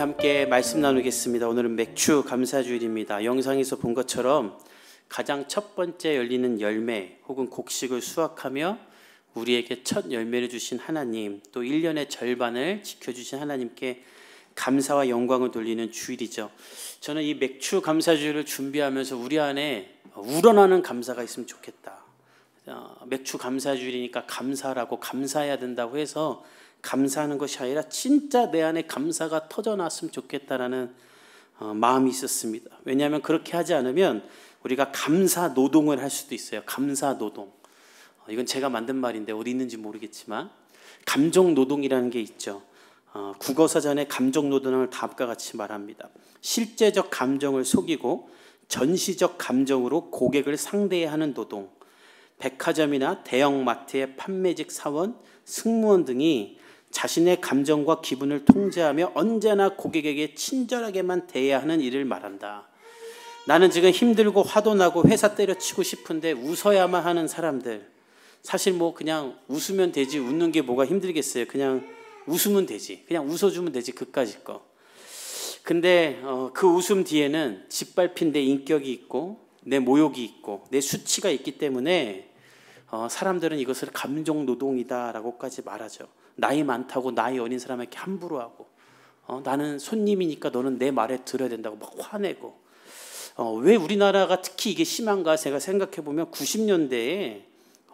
함께 말씀 나누겠습니다. 오늘은 맥주 감사주일입니다. 영상에서 본 것처럼 가장 첫 번째 열리는 열매 혹은 곡식을 수확하며 우리에게 첫 열매를 주신 하나님, 또 1년의 절반을 지켜주신 하나님께 감사와 영광을 돌리는 주일이죠. 저는 이 맥주 감사주일을 준비하면서 우리 안에 우러나는 감사가 있으면 좋겠다. 맥주 감사주일이니까 감사라고 감사해야 된다고 해서 감사하는 것이 아니라 진짜 내 안에 감사가 터져나왔으면 좋겠다라는 마음이 있었습니다. 왜냐하면 그렇게 하지 않으면 우리가 감사 노동을 할 수도 있어요. 감사 노동. 이건 제가 만든 말인데 어디 있는지 모르겠지만 감정 노동이라는 게 있죠. 국어사전에 감정 노동을 다음과 같이 말합니다. 실제적 감정을 속이고 전시적 감정으로 고객을 상대해야 하는 노동. 백화점이나 대형마트의 판매직 사원, 승무원 등이 자신의 감정과 기분을 통제하며 언제나 고객에게 친절하게만 대해야 하는 일을 말한다. 나는 지금 힘들고 화도 나고 회사 때려치고 싶은데 웃어야만 하는 사람들. 사실 뭐 그냥 웃으면 되지, 웃는 게 뭐가 힘들겠어요. 그냥 웃으면 되지, 그냥 웃어주면 되지, 그까짓 거. 근데 그 웃음 뒤에는 짓밟힌 내 인격이 있고 내 모욕이 있고 내 수치가 있기 때문에 사람들은 이것을 감정 노동이다라고까지 말하죠. 나이 많다고 나이 어린 사람에게 함부로 하고 나는 손님이니까 너는 내 말에 들어야 된다고 막 화내고. 왜 우리나라가 특히 이게 심한가 제가 생각해보면 90년대에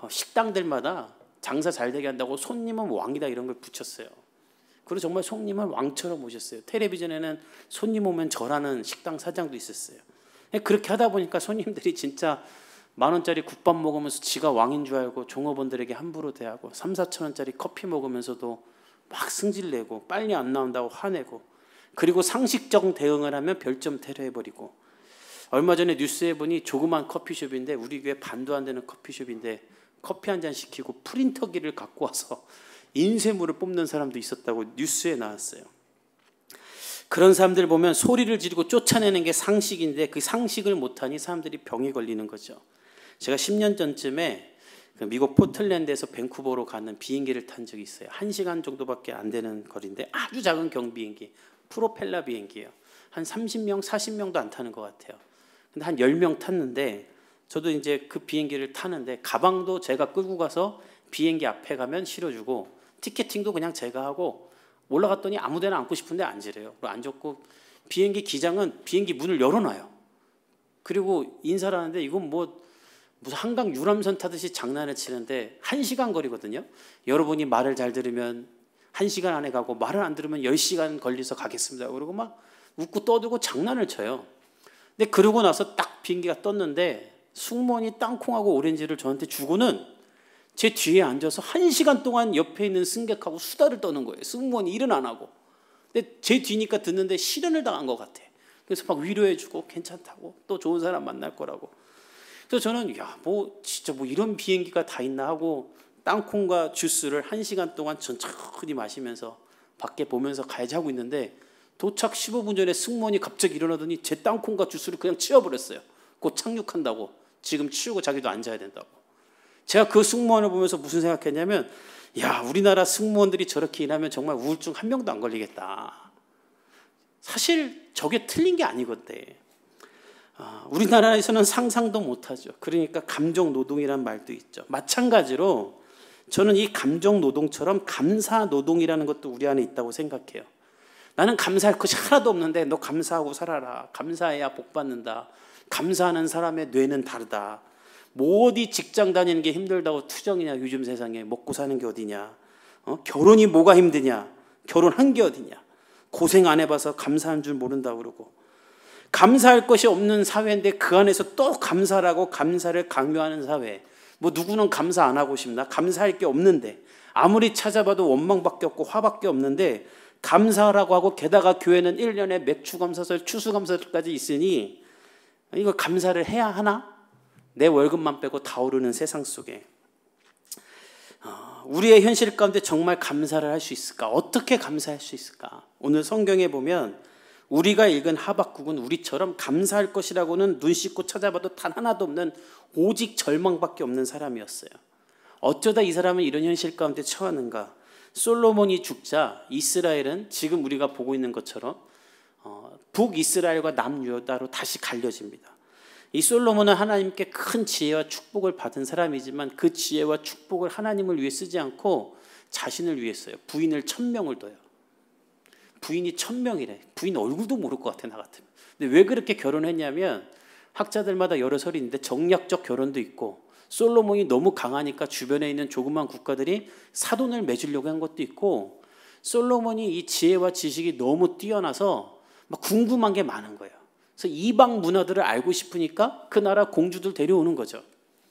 식당들마다 장사 잘 되게 한다고 손님은 왕이다 이런 걸 붙였어요. 그리고 정말 손님을 왕처럼 모셨어요. 텔레비전에는 손님 오면 절하는 식당 사장도 있었어요. 그렇게 하다 보니까 손님들이 진짜 10,000원짜리 국밥 먹으면서 지가 왕인 줄 알고 종업원들에게 함부로 대하고 3,000~4,000원짜리 커피 먹으면서도 막 승질내고 빨리 안 나온다고 화내고, 그리고 상식적 대응을 하면 별점 테러해버리고. 얼마 전에 뉴스에 보니 조그만 커피숍인데 우리 교회 반도 안 되는 커피숍인데 커피 한 잔 시키고 프린터기를 갖고 와서 인쇄물을 뽑는 사람도 있었다고 뉴스에 나왔어요. 그런 사람들 보면 소리를 지르고 쫓아내는 게 상식인데 그 상식을 못하니 사람들이 병에 걸리는 거죠. 제가 10년 전쯤에 미국 포틀랜드에서 밴쿠버로 가는 비행기를 탄 적이 있어요. 1시간 정도밖에 안 되는 거리인데 아주 작은 경비행기, 프로펠러 비행기예요. 한 30명, 40명도 안 타는 것 같아요. 근데 한 10명 탔는데 저도 이제 그 비행기를 타는데 가방도 제가 끌고 가서 비행기 앞에 가면 실어주고 티켓팅도 그냥 제가 하고 올라갔더니 아무 데나 앉고 싶은데 앉으래요. 그리고 앉았고 비행기 기장은 비행기 문을 열어놔요. 그리고 인사를 하는데 이건 무슨 한강 유람선 타듯이 장난을 치는데 1시간 거리거든요. 여러분이 말을 잘 들으면 1시간 안에 가고 말을 안 들으면 10시간 걸려서 가겠습니다. 그리고 막 웃고 떠들고 장난을 쳐요. 근데 그러고 나서 딱 비행기가 떴는데 승무원이 땅콩하고 오렌지를 저한테 주고는 제 뒤에 앉아서 1시간 동안 옆에 있는 승객하고 수다를 떠는 거예요. 승무원이 일은 안 하고. 근데 제 뒤니까 듣는데 실현을 당한 것 같아. 그래서 막 위로해주고 괜찮다고 또 좋은 사람 만날 거라고. 그래서 저는 진짜 이런 비행기가 다 있나 하고 땅콩과 주스를 1시간 동안 천천히 마시면서 밖에 보면서 가야지 하고 있는데 도착 15분 전에 승무원이 갑자기 일어나더니 제 땅콩과 주스를 그냥 치워버렸어요. 곧 착륙한다고. 지금 치우고 자기도 앉아야 된다고. 제가 그 승무원을 보면서 무슨 생각했냐면 우리나라 승무원들이 저렇게 일하면 정말 우울증 한 명도 안 걸리겠다. 사실 저게 틀린 게 아니건데 우리나라에서는 상상도 못하죠. 그러니까 감정 노동이란 말도 있죠. 마찬가지로 저는 이 감정 노동처럼 감사 노동이라는 것도 우리 안에 있다고 생각해요. 나는 감사할 것이 하나도 없는데 너 감사하고 살아라. 감사해야 복 받는다. 감사하는 사람의 뇌는 다르다. 뭐 어디 직장 다니는 게 힘들다고 투정이냐. 요즘 세상에 먹고 사는 게 어디냐. 결혼이 뭐가 힘드냐. 결혼한 게 어디냐. 고생 안 해봐서 감사한 줄 모른다고 그러고. 감사할 것이 없는 사회인데 그 안에서 또 감사라고 감사를 강요하는 사회. 누구는 감사 안 하고 싶나? 감사할 게 없는데 아무리 찾아봐도 원망밖에 없고 화밖에 없는데 감사라고 하고 게다가 교회는 1년에 맥주감사절, 추수감사절까지 있으니 이거 감사를 해야 하나? 내 월급만 빼고 다 오르는 세상 속에 우리의 현실 가운데 정말 감사를 할 수 있을까? 어떻게 감사할 수 있을까? 오늘 성경에 보면 우리가 읽은 하박국은 우리처럼 감사할 것이라고는 눈 씻고 찾아봐도 단 하나도 없는 오직 절망밖에 없는 사람이었어요. 어쩌다 이 사람은 이런 현실 가운데 처하는가? 솔로몬이 죽자 이스라엘은 지금 우리가 보고 있는 것처럼 북이스라엘과 남유다로 다시 갈려집니다. 이 솔로몬은 하나님께 큰 지혜와 축복을 받은 사람이지만 그 지혜와 축복을 하나님을 위해 쓰지 않고 자신을 위해 써요. 부인을 1000명을 둬요. 부인이 1000명이래. 부인 얼굴도 모를 것 같아, 나 같으면. 근데 왜 그렇게 결혼했냐면 학자들마다 여러 설이 있는데 정략적 결혼도 있고 솔로몬이 너무 강하니까 주변에 있는 조그만 국가들이 사돈을 맺으려고 한 것도 있고 솔로몬이 이 지혜와 지식이 너무 뛰어나서 막 궁금한 게 많은 거예요. 그래서 이방 문화들을 알고 싶으니까 그 나라 공주들 데려오는 거죠.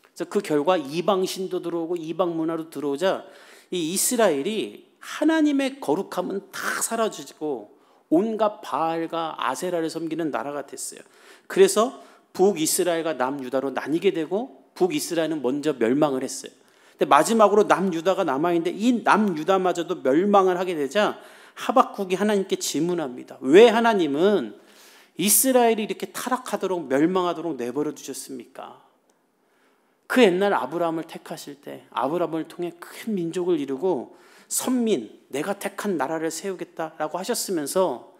그래서 그 결과 이방 신도 들어오고 이방 문화로 들어오자 이 이스라엘이 하나님의 거룩함은 다 사라지고 온갖 바알과 아세라를 섬기는 나라가 됐어요. 그래서 북이스라엘과 남유다로 나뉘게 되고 북이스라엘은 먼저 멸망을 했어요. 근데 마지막으로 남유다가 남아있는데 이 남유다마저도 멸망을 하게 되자 하박국이 하나님께 질문합니다. 왜 하나님은 이스라엘이 이렇게 타락하도록 멸망하도록 내버려 두셨습니까? 그 옛날 아브라함을 택하실 때 아브라함을 통해 큰 민족을 이루고 선민, 내가 택한 나라를 세우겠다라고 하셨으면서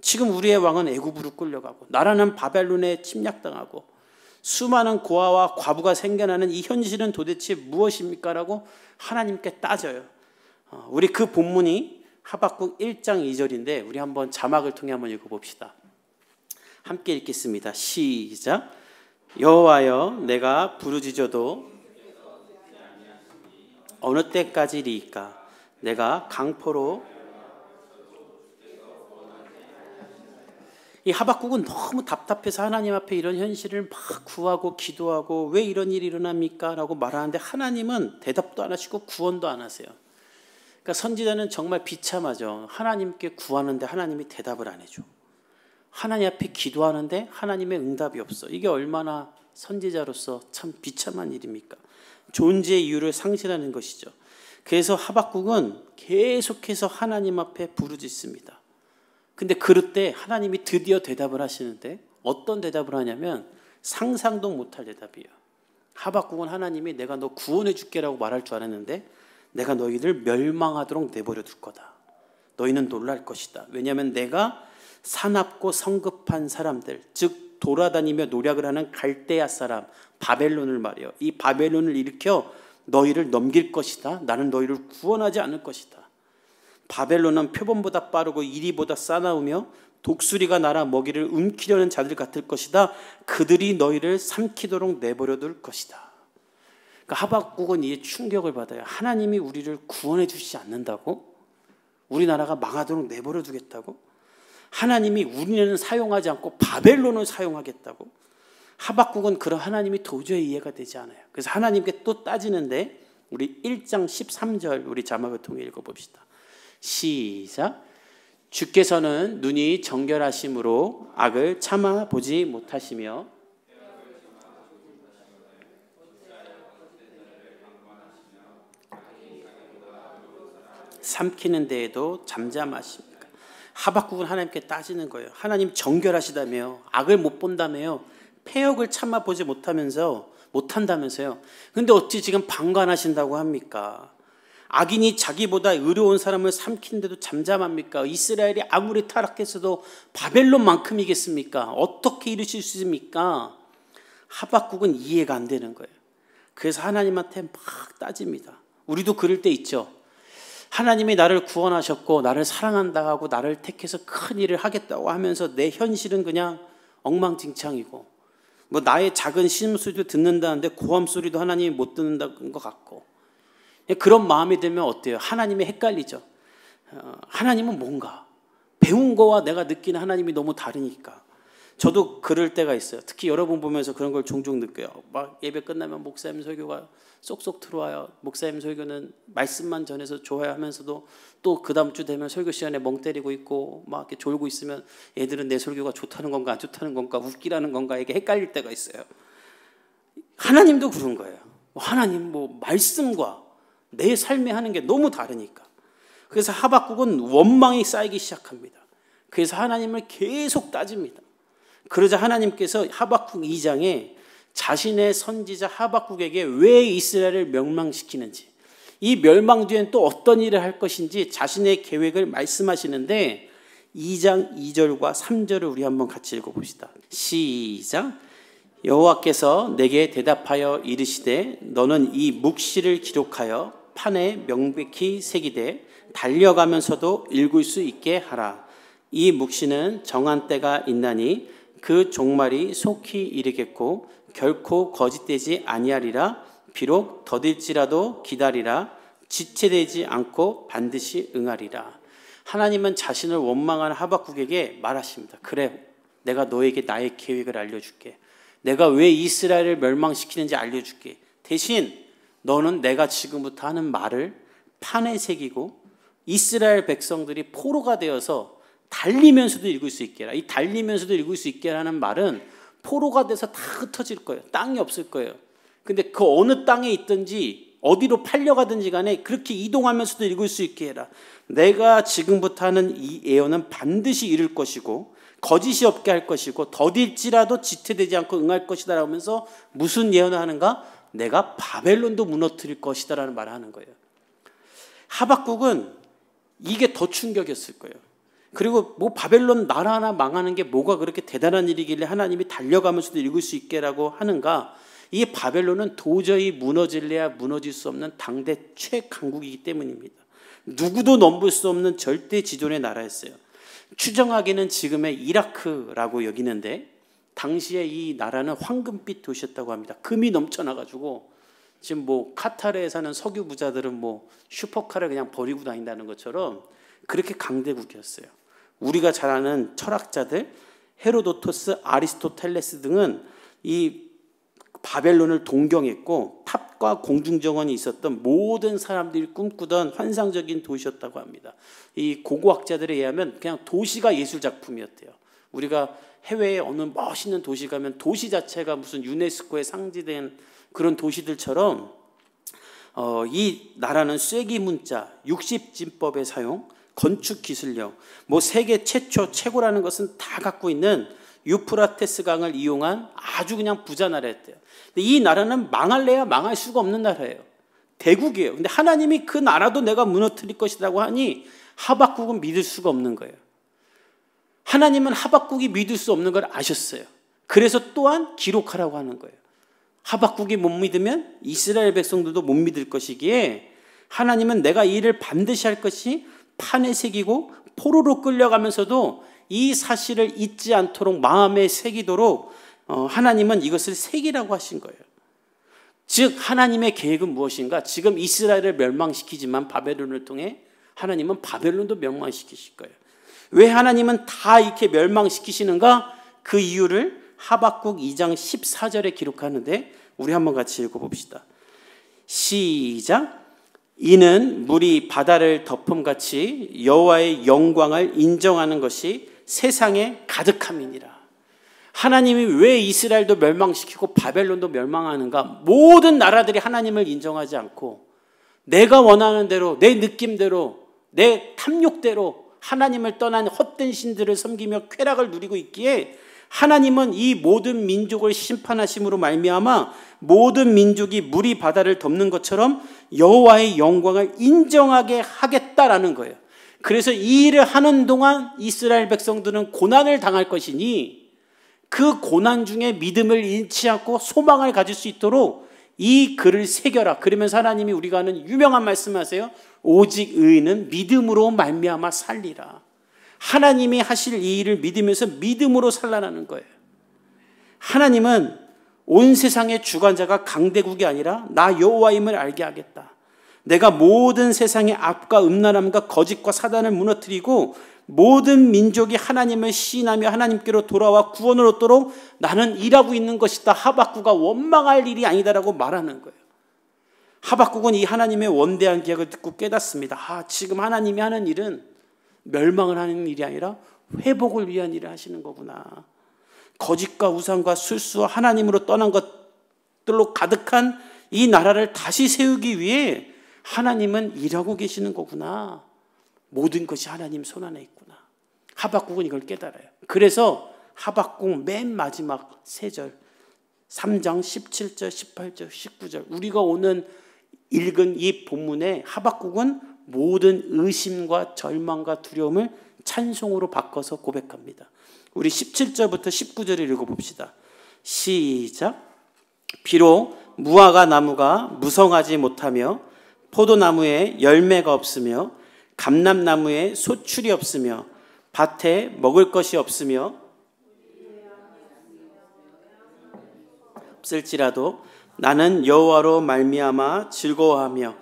지금 우리의 왕은 애굽으로 끌려가고 나라는 바벨론에 침략당하고 수많은 고아와 과부가 생겨나는 이 현실은 도대체 무엇입니까? 라고 하나님께 따져요. 우리 그 본문이 하박국 1장 2절인데 우리 한번 자막을 통해 한번 읽어봅시다. 함께 읽겠습니다. 시작. 여호와여 내가 부르짖어도 어느 때까지리이까 내가 강포로 이 하박국은 너무 답답해서 하나님 앞에 이런 현실을 막 구하고 기도하고 왜 이런 일이 일어납니까? 라고 말하는데 하나님은 대답도 안 하시고 구원도 안 하세요. 그러니까 선지자는 정말 비참하죠. 하나님께 구하는데 하나님이 대답을 안 해줘. 하나님 앞에 기도하는데 하나님의 응답이 없어. 이게 얼마나 선지자로서 참 비참한 일입니까? 존재의 이유를 상실하는 것이죠. 그래서 하박국은 계속해서 하나님 앞에 부르짖습니다. 근데 그럴 때 하나님이 드디어 대답을 하시는데 어떤 대답을 하냐면 상상도 못할 대답이에요. 하박국은 하나님이 내가 너 구원해 줄게라고 말할 줄 알았는데 내가 너희들 멸망하도록 내버려 둘 거다. 너희는 놀랄 것이다. 왜냐하면 내가 사납고 성급한 사람들, 즉 돌아다니며 노략을 하는 갈대아 사람 바벨론을 말이에요. 이 바벨론을 일으켜 너희를 넘길 것이다. 나는 너희를 구원하지 않을 것이다. 바벨론은 표범보다 빠르고 이리보다 싸나우며 독수리가 날아 먹이를 움키려는 자들 같을 것이다. 그들이 너희를 삼키도록 내버려둘 것이다. 그러니까 하박국은 이에 충격을 받아요. 하나님이 우리를 구원해 주시지 않는다고? 우리나라가 망하도록 내버려 두겠다고? 하나님이 우리는 사용하지 않고 바벨론을 사용하겠다고? 하박국은 그런 하나님이 도저히 이해가 되지 않아요. 그래서 하나님께 또 따지는데 우리 1장 13절 우리 자막을 통해 읽어봅시다. 시작. 주께서는 눈이 정결하심으로 악을 참아 보지 못하시며 삼키는 데에도 잠잠하십니까? 하박국은 하나님께 따지는 거예요. 하나님 정결하시다며 악을 못 본다며요. 패역을 참아 보지 못한다면서요. 근데 어찌 지금 방관하신다고 합니까? 악인이 자기보다 의로운 사람을 삼키는데도 잠잠합니까? 이스라엘이 아무리 타락했어도 바벨론만큼이겠습니까? 어떻게 이루실 수 있습니까? 하박국은 이해가 안 되는 거예요. 그래서 하나님한테 막 따집니다. 우리도 그럴 때 있죠. 하나님이 나를 구원하셨고 나를 사랑한다고 하고 나를 택해서 큰 일을 하겠다고 하면서 내 현실은 그냥 엉망진창이고 뭐 나의 작은 신음소리도 듣는다는데 고함 소리도 하나님이 못 듣는다는 것 같고 그런 마음이 들면 어때요? 하나님이 헷갈리죠. 하나님은 뭔가 배운 거와 내가 느끼는 하나님이 너무 다르니까. 저도 그럴 때가 있어요. 특히 여러분 보면서 그런 걸 종종 느껴요. 막 예배 끝나면 목사님 설교가 쏙쏙 들어와요. 목사님 설교는 말씀만 전해서 좋아요 하면서도 또 그 다음 주 되면 설교 시간에 멍 때리고 있고 막 이렇게 졸고 있으면 애들은 내 설교가 좋다는 건가 안 좋다는 건가 웃기라는 건가 이게 헷갈릴 때가 있어요. 하나님도 그런 거예요. 하나님 뭐 말씀과 내 삶에 하는 게 너무 다르니까. 그래서 하박국은 원망이 쌓이기 시작합니다. 그래서 하나님을 계속 따집니다. 그러자 하나님께서 하박국 2장에 자신의 선지자 하박국에게 왜 이스라엘을 멸망시키는지 이 멸망 뒤엔 또 어떤 일을 할 것인지 자신의 계획을 말씀하시는데 2장 2절과 3절을 우리 한번 같이 읽어봅시다. 시작. 여호와께서 내게 대답하여 이르시되 너는 이 묵시를 기록하여 판에 명백히 새기되 달려가면서도 읽을 수 있게 하라. 이 묵시는 정한 때가 있나니 그 종말이 속히 이르겠고 결코 거짓되지 아니하리라. 비록 더딜지라도 기다리라. 지체되지 않고 반드시 응하리라. 하나님은 자신을 원망하는 하박국에게 말하십니다. 그래, 내가 너에게 나의 계획을 알려줄게. 내가 왜 이스라엘을 멸망시키는지 알려줄게. 대신 너는 내가 지금부터 하는 말을 판에 새기고 이스라엘 백성들이 포로가 되어서 달리면서도 읽을 수 있게 해라. 이 달리면서도 읽을 수 있게 하라는 말은 포로가 돼서 다 흩어질 거예요. 땅이 없을 거예요. 근데 그 어느 땅에 있든지 어디로 팔려가든지 간에 그렇게 이동하면서도 읽을 수 있게 해라. 내가 지금부터 하는 이 예언은 반드시 이룰 것이고 거짓이 없게 할 것이고 더딜지라도 지체되지 않고 응할 것이다 라면서 무슨 예언을 하는가? 내가 바벨론도 무너뜨릴 것이다 라는 말을 하는 거예요. 하박국은 이게 더 충격이었을 거예요. 그리고 뭐 바벨론 나라 하나 망하는 게 뭐가 그렇게 대단한 일이길래 하나님이 달려가면서도 읽을 수 있게라고 하는가? 이 바벨론은 도저히 무너질래야 무너질 수 없는 당대 최강국이기 때문입니다. 누구도 넘볼 수 없는 절대 지존의 나라였어요. 추정하기는 지금의 이라크라고 여기는데 당시에 이 나라는 황금빛 도시였다고 합니다. 금이 넘쳐나가지고 지금 뭐 카타르에 사는 석유 부자들은 뭐 슈퍼카를 그냥 버리고 다닌다는 것처럼 그렇게 강대국이었어요. 우리가 잘 아는 철학자들 헤로도토스, 아리스토텔레스 등은 이 바벨론을 동경했고 탑과 공중정원이 있었던 모든 사람들이 꿈꾸던 환상적인 도시였다고 합니다. 이 고고학자들에 의하면 그냥 도시가 예술작품이었대요. 우리가 해외에 어느 멋있는 도시 가면 도시 자체가 무슨 유네스코에 상지된 그런 도시들처럼 이 나라는 쐐기 문자, 60진법의 사용, 건축 기술력, 뭐 세계 최고라는 것은 다 갖고 있는 유프라테스 강을 이용한 아주 그냥 부자 나라였대요. 근데 이 나라는 망할래야 망할 수가 없는 나라예요. 대국이에요. 근데 하나님이 그 나라도 내가 무너뜨릴 것이라고 하니 하박국은 믿을 수가 없는 거예요. 하나님은 하박국이 믿을 수 없는 걸 아셨어요. 그래서 또한 기록하라고 하는 거예요. 하박국이 못 믿으면 이스라엘 백성들도 못 믿을 것이기에 하나님은 내가 이 일을 반드시 할 것이 판에 새기고 포로로 끌려가면서도 이 사실을 잊지 않도록 마음에 새기도록 하나님은 이것을 새기라고 하신 거예요. 즉 하나님의 계획은 무엇인가? 지금 이스라엘을 멸망시키지만 바벨론을 통해 하나님은 바벨론도 멸망시키실 거예요. 왜 하나님은 다 이렇게 멸망시키시는가? 그 이유를 하박국 2장 14절에 기록하는데 우리 한번 같이 읽어봅시다. 시작. 이는 물이 바다를 덮음같이 여호와의 영광을 인정하는 것이 세상에 가득함이니라. 하나님이 왜 이스라엘도 멸망시키고 바벨론도 멸망하는가? 모든 나라들이 하나님을 인정하지 않고 내가 원하는 대로 내 느낌대로 내 탐욕대로 하나님을 떠난 헛된 신들을 섬기며 쾌락을 누리고 있기에 하나님은 이 모든 민족을 심판하심으로 말미암아 모든 민족이 물이 바다를 덮는 것처럼 여호와의 영광을 인정하게 하겠다라는 거예요. 그래서 이 일을 하는 동안 이스라엘 백성들은 고난을 당할 것이니 그 고난 중에 믿음을 잃지 않고 소망을 가질 수 있도록 이 글을 새겨라. 그러면서 하나님이 우리가 하는 유명한 말씀하세요. 오직 의인은 믿음으로 말미암아 살리라. 하나님이 하실 이 일을 믿으면서 믿음으로 살라는 거예요. 하나님은 온 세상의 주관자가 강대국이 아니라 나 여호와임을 알게 하겠다. 내가 모든 세상의 악과 음란함과 거짓과 사단을 무너뜨리고 모든 민족이 하나님을 시인하며 하나님께로 돌아와 구원을 얻도록 나는 일하고 있는 것이다. 하박국가 원망할 일이 아니다라고 말하는 거예요. 하박국은 이 하나님의 원대한 계획을 듣고 깨닫습니다. 지금 하나님이 하는 일은 멸망을 하는 일이 아니라 회복을 위한 일을 하시는 거구나. 거짓과 우상과 술수와 하나님으로 떠난 것들로 가득한 이 나라를 다시 세우기 위해 하나님은 일하고 계시는 거구나. 모든 것이 하나님 손 안에 있구나. 하박국은 이걸 깨달아요. 그래서 하박국 맨 마지막 세 절 3장 17절, 18절, 19절 우리가 오늘 읽은 이 본문에 하박국은 모든 의심과 절망과 두려움을 찬송으로 바꿔서 고백합니다. 우리 17절부터 19절을 읽어봅시다. 시작. 비록 무화과 나무가 무성하지 못하며 포도나무에 열매가 없으며 감람나무에 소출이 없으며 밭에 먹을 것이 없을지라도 나는 여호와로 말미암아 즐거워하며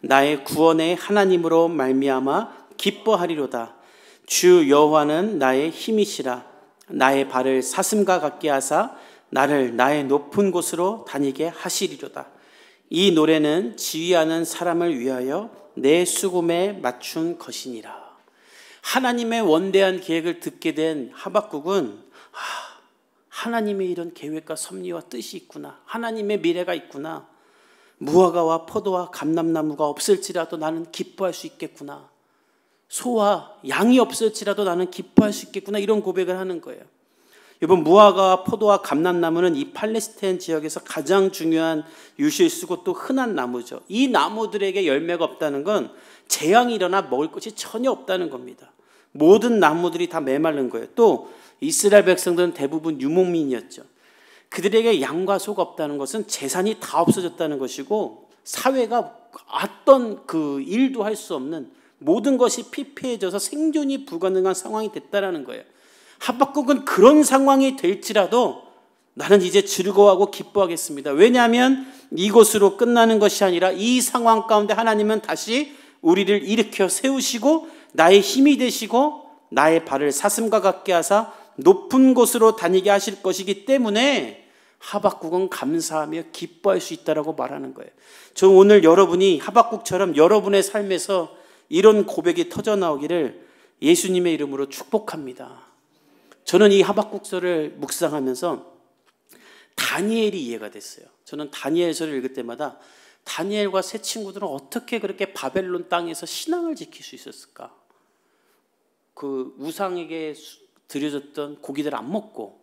나의 구원의 하나님으로 말미암아 기뻐하리로다. 주 여호와는 나의 힘이시라. 나의 발을 사슴과 같게 하사 나를 나의 높은 곳으로 다니게 하시리로다. 이 노래는 지휘하는 사람을 위하여 내 수금에 맞춘 것이니라. 하나님의 원대한 계획을 듣게 된 하박국은 하나님의 이런 계획과 섭리와 뜻이 있구나. 하나님의 미래가 있구나. 무화과와 포도와 감람나무가 없을지라도 나는 기뻐할 수 있겠구나. 소와 양이 없을지라도 나는 기뻐할 수 있겠구나. 이런 고백을 하는 거예요. 여러분, 무화과와 포도와 감람나무는 이 팔레스타인 지역에서 가장 중요한 유실수고 또 흔한 나무죠. 이 나무들에게 열매가 없다는 건 재앙이 일어나 먹을 것이 전혀 없다는 겁니다. 모든 나무들이 다 메마른 거예요. 또 이스라엘 백성들은 대부분 유목민이었죠. 그들에게 양과 소가 없다는 것은 재산이 다 없어졌다는 것이고 사회가 어떤 그 일도 할 수 없는 모든 것이 피폐해져서 생존이 불가능한 상황이 됐다는 거예요. 하박국은 그런 상황이 될지라도 나는 이제 즐거워하고 기뻐하겠습니다. 왜냐하면 이것으로 끝나는 것이 아니라 이 상황 가운데 하나님은 다시 우리를 일으켜 세우시고 나의 힘이 되시고 나의 발을 사슴과 같게 하사 높은 곳으로 다니게 하실 것이기 때문에 하박국은 감사하며 기뻐할 수 있다라고 말하는 거예요. 저 오늘 여러분이 하박국처럼 여러분의 삶에서 이런 고백이 터져 나오기를 예수님의 이름으로 축복합니다. 저는 이 하박국서를 묵상하면서 다니엘이 이해가 됐어요. 저는 다니엘서를 읽을 때마다 다니엘과 세 친구들은 어떻게 그렇게 바벨론 땅에서 신앙을 지킬 수 있었을까? 그 우상에게 드려졌던 고기들 안 먹고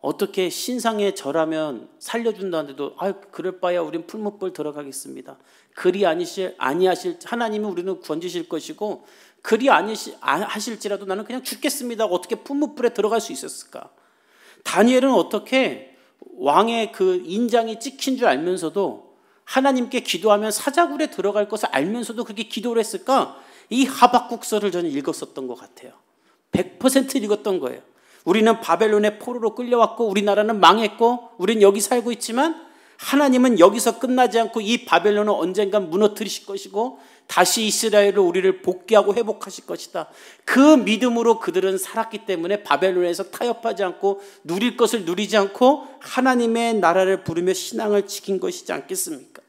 어떻게 신상에 절하면 살려준다는데도 그럴 바야 우린 풀무불 들어가겠습니다. 그리 아니하실 하나님은 우리는 구원주실 것이고 그리 아니하실지라도 나는 그냥 죽겠습니다. 어떻게 풀무불에 들어갈 수 있었을까? 다니엘은 어떻게 왕의 그 인장이 찍힌 줄 알면서도 하나님께 기도하면 사자굴에 들어갈 것을 알면서도 그렇게 기도를 했을까? 이 하박국서를 저는 읽었었던 것 같아요. 100% 읽었던 거예요. 우리는 바벨론의 포로로 끌려왔고 우리나라는 망했고 우린 여기 살고 있지만 하나님은 여기서 끝나지 않고 이 바벨론은 언젠간 무너뜨리실 것이고 다시 이스라엘을 우리를 복귀하고 회복하실 것이다. 그 믿음으로 그들은 살았기 때문에 바벨론에서 타협하지 않고 누릴 것을 누리지 않고 하나님의 나라를 부르며 신앙을 지킨 것이지 않겠습니까?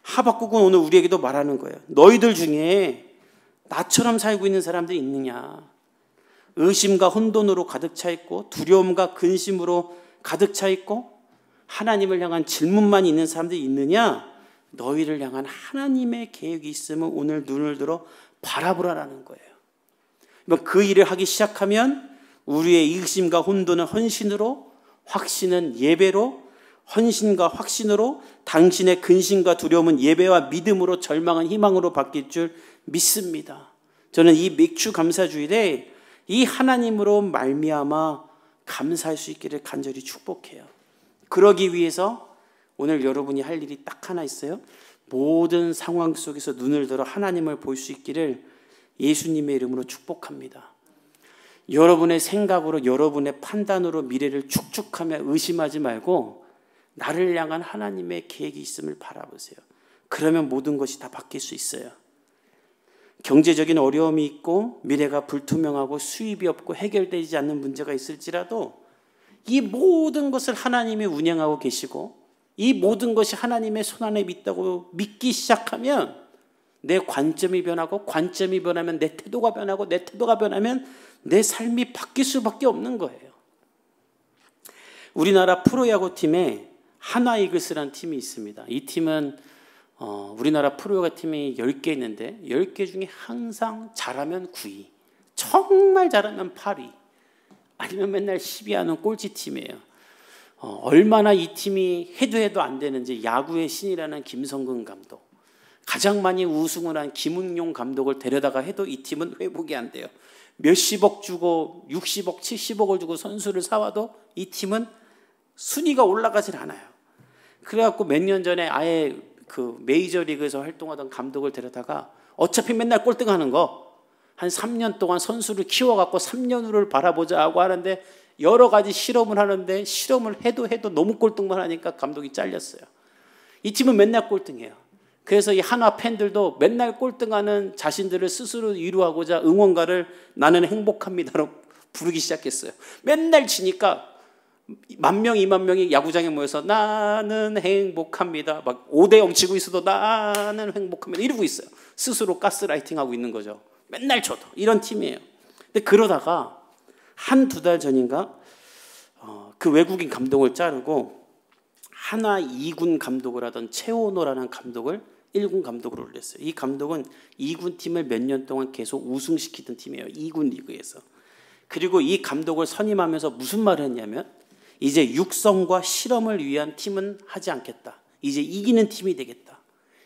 하박국은 오늘 우리에게도 말하는 거예요. 너희들 중에 나처럼 살고 있는 사람들이 있느냐? 의심과 혼돈으로 가득 차 있고 두려움과 근심으로 가득 차 있고 하나님을 향한 질문만 있는 사람들이 있느냐? 너희를 향한 하나님의 계획이 있으면 오늘 눈을 들어 바라보라라는 거예요. 그 일을 하기 시작하면 우리의 의심과 혼돈은 헌신으로, 확신은 예배로, 헌신과 확신으로, 당신의 근심과 두려움은 예배와 믿음으로, 절망은 희망으로 바뀔 줄 믿습니다. 저는 이 맥주 감사주일에 이 하나님으로 말미암아 감사할 수 있기를 간절히 축복해요. 그러기 위해서 오늘 여러분이 할 일이 딱 하나 있어요. 모든 상황 속에서 눈을 들어 하나님을 볼 수 있기를 예수님의 이름으로 축복합니다. 여러분의 생각으로 여러분의 판단으로 미래를 축축하며 의심하지 말고 나를 향한 하나님의 계획이 있음을 바라보세요. 그러면 모든 것이 다 바뀔 수 있어요. 경제적인 어려움이 있고 미래가 불투명하고 수입이 없고 해결되지 않는 문제가 있을지라도 이 모든 것을 하나님이 운영하고 계시고 이 모든 것이 하나님의 손안에 있다고 믿기 시작하면 내 관점이 변하고 관점이 변하면 내 태도가 변하고 내 태도가 변하면 내 삶이 바뀔 수밖에 없는 거예요. 우리나라 프로야구팀에 한화이글스라는 팀이 있습니다. 이 팀은 우리나라 프로야구 팀이 10개 있는데 10개 중에 항상 잘하면 9위, 정말 잘하면 8위, 아니면 맨날 10위 하는 꼴찌팀이에요. 얼마나 이 팀이 해도 안 되는지 야구의 신이라는 김성근 감독, 가장 많이 우승을 한 김은용 감독을 데려다가 해도 이 팀은 회복이 안 돼요. 몇십억 주고 60억, 70억을 주고 선수를 사와도 이 팀은 순위가 올라가질 않아요. 그래갖고 몇 년 전에 아예 그 메이저리그에서 활동하던 감독을 데려다가 어차피 맨날 꼴등하는 거 한 3년 동안 선수를 키워갖고 3년 후를 바라보자 하고 하는데 여러 가지 실험을 하는데 실험을 해도 너무 꼴등만 하니까 감독이 잘렸어요. 이 팀은 맨날 꼴등해요. 그래서 이 한화 팬들도 맨날 꼴등하는 자신들을 스스로 위로하고자 응원가를 나는 행복합니다로 부르기 시작했어요. 맨날 지니까 10,000명, 20,000명이 야구장에 모여서 나는 행복합니다. 막 5대0 치고 있어도 나는 행복합니다. 이러고 있어요. 스스로 가스라이팅하고 있는 거죠. 맨날 져도. 이런 팀이에요. 근데 그러다가 한두 달 전인가 그 외국인 감독을 자르고 한화 2군 감독을 하던 최원호라는 감독을 1군 감독으로 올렸어요. 이 감독은 2군 팀을 몇 년 동안 계속 우승시키던 팀이에요. 2군 리그에서. 그리고 이 감독을 선임하면서 무슨 말을 했냐면 이제 육성과 실험을 위한 팀은 하지 않겠다. 이제 이기는 팀이 되겠다.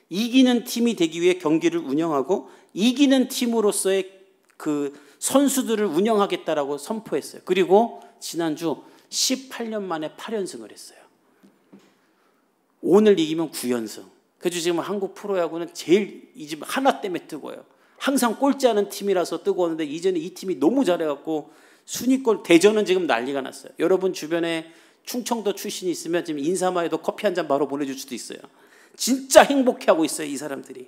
이기는 팀이 되기 위해 경기를 운영하고 이기는 팀으로서의 그 선수들을 운영하겠다라고 선포했어요. 그리고 지난주 18년 만에 8연승을 했어요. 오늘 이기면 9연승. 그래서 지금 한국 프로야구는 제일 이 집 하나 때문에 뜨거워요. 항상 꼴찌하는 팀이라서 뜨거웠는데 이제는 이 팀이 너무 잘해갖고 순위권 대전은 지금 난리가 났어요. 여러분 주변에 충청도 출신이 있으면 지금 인사마에도 커피 한 잔 바로 보내줄 수도 있어요. 진짜 행복해하고 있어요. 이 사람들이.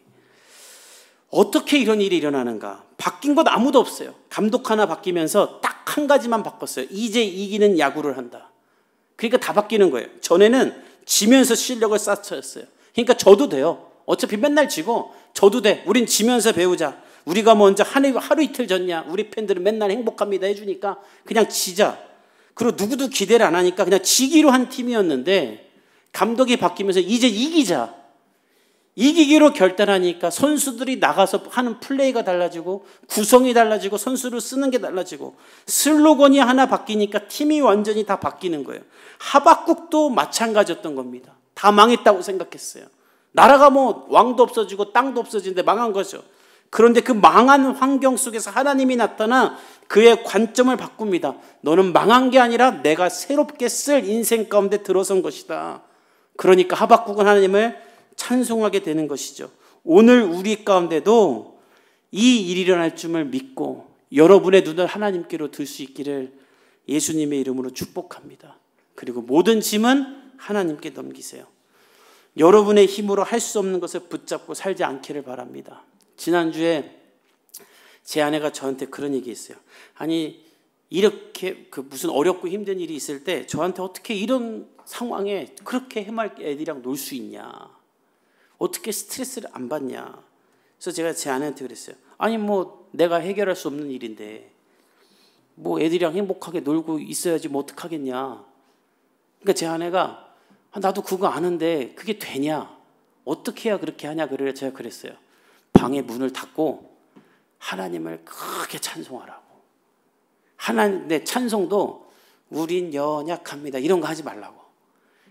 어떻게 이런 일이 일어나는가? 바뀐 것 아무도 없어요. 감독 하나 바뀌면서 딱 한 가지만 바꿨어요. 이제 이기는 야구를 한다. 그러니까 다 바뀌는 거예요. 전에는 지면서 실력을 쌓쳤어요. 그러니까 져도 돼요. 어차피 맨날 지고 져도 돼. 우린 지면서 배우자. 우리가 먼저 하루 이틀 졌냐. 우리 팬들은 맨날 행복합니다 해주니까 그냥 지자. 그리고 누구도 기대를 안 하니까 그냥 지기로 한 팀이었는데 감독이 바뀌면서 이제 이기자. 이기기로 결단하니까 선수들이 나가서 하는 플레이가 달라지고 구성이 달라지고 선수를 쓰는 게 달라지고 슬로건이 하나 바뀌니까 팀이 완전히 다 바뀌는 거예요. 하박국도 마찬가지였던 겁니다. 다 망했다고 생각했어요. 나라가 뭐 왕도 없어지고 땅도 없어지는데 망한 거죠. 그런데 그 망한 환경 속에서 하나님이 나타나 그의 관점을 바꿉니다. 너는 망한 게 아니라 내가 새롭게 쓸 인생 가운데 들어선 것이다. 그러니까 하박국은 하나님을 찬송하게 되는 것이죠. 오늘 우리 가운데도 이 일이 일어날 줄을 믿고 여러분의 눈을 하나님께로 들 수 있기를 예수님의 이름으로 축복합니다. 그리고 모든 짐은 하나님께 넘기세요. 여러분의 힘으로 할 수 없는 것을 붙잡고 살지 않기를 바랍니다. 지난주에 제 아내가 저한테 그런 얘기 했어요. 아니 이렇게 그 무슨 어렵고 힘든 일이 있을 때 저한테 어떻게 이런 상황에 그렇게 해맑게 애들이랑 놀 수 있냐. 어떻게 스트레스를 안 받냐. 그래서 제가 제 아내한테 그랬어요. 아니 뭐 내가 해결할 수 없는 일인데 뭐 애들이랑 행복하게 놀고 있어야지 뭐 어떡하겠냐. 그러니까 제 아내가 나도 그거 아는데 그게 되냐. 어떻게 해야 그렇게 하냐. 그래 제가 그랬어요. 방에 문을 닫고 하나님을 크게 찬송하라고. 하나님의 찬송도 우린 연약합니다. 이런 거 하지 말라고.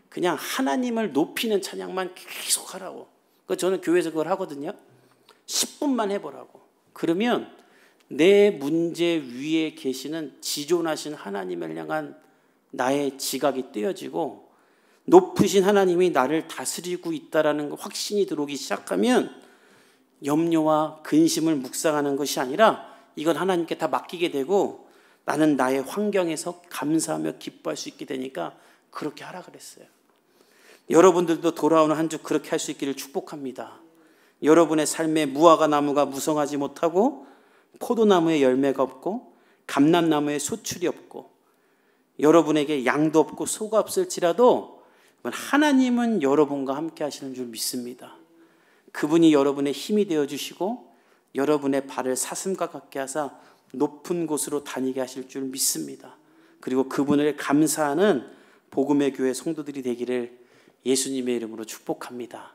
그냥 하나님을 높이는 찬양만 계속 하라고. 저는 교회에서 그걸 하거든요. 10분만 해보라고. 그러면 내 문제 위에 계시는 지존하신 하나님을 향한 나의 지각이 떼어지고 높으신 하나님이 나를 다스리고 있다는 확신이 들어오기 시작하면 염려와 근심을 묵상하는 것이 아니라 이건 하나님께 다 맡기게 되고 나는 나의 환경에서 감사하며 기뻐할 수 있게 되니까 그렇게 하라 그랬어요. 여러분들도 돌아오는 한 주 그렇게 할 수 있기를 축복합니다. 여러분의 삶에 무화과 나무가 무성하지 못하고 포도나무에 열매가 없고 감람나무에 소출이 없고 여러분에게 양도 없고 소가 없을지라도 하나님은 여러분과 함께 하시는 줄 믿습니다. 그분이 여러분의 힘이 되어주시고 여러분의 발을 사슴과 같게 하사 높은 곳으로 다니게 하실 줄 믿습니다. 그리고 그분을 감사하는 복음의 교회 성도들이 되기를 예수님의 이름으로 축복합니다.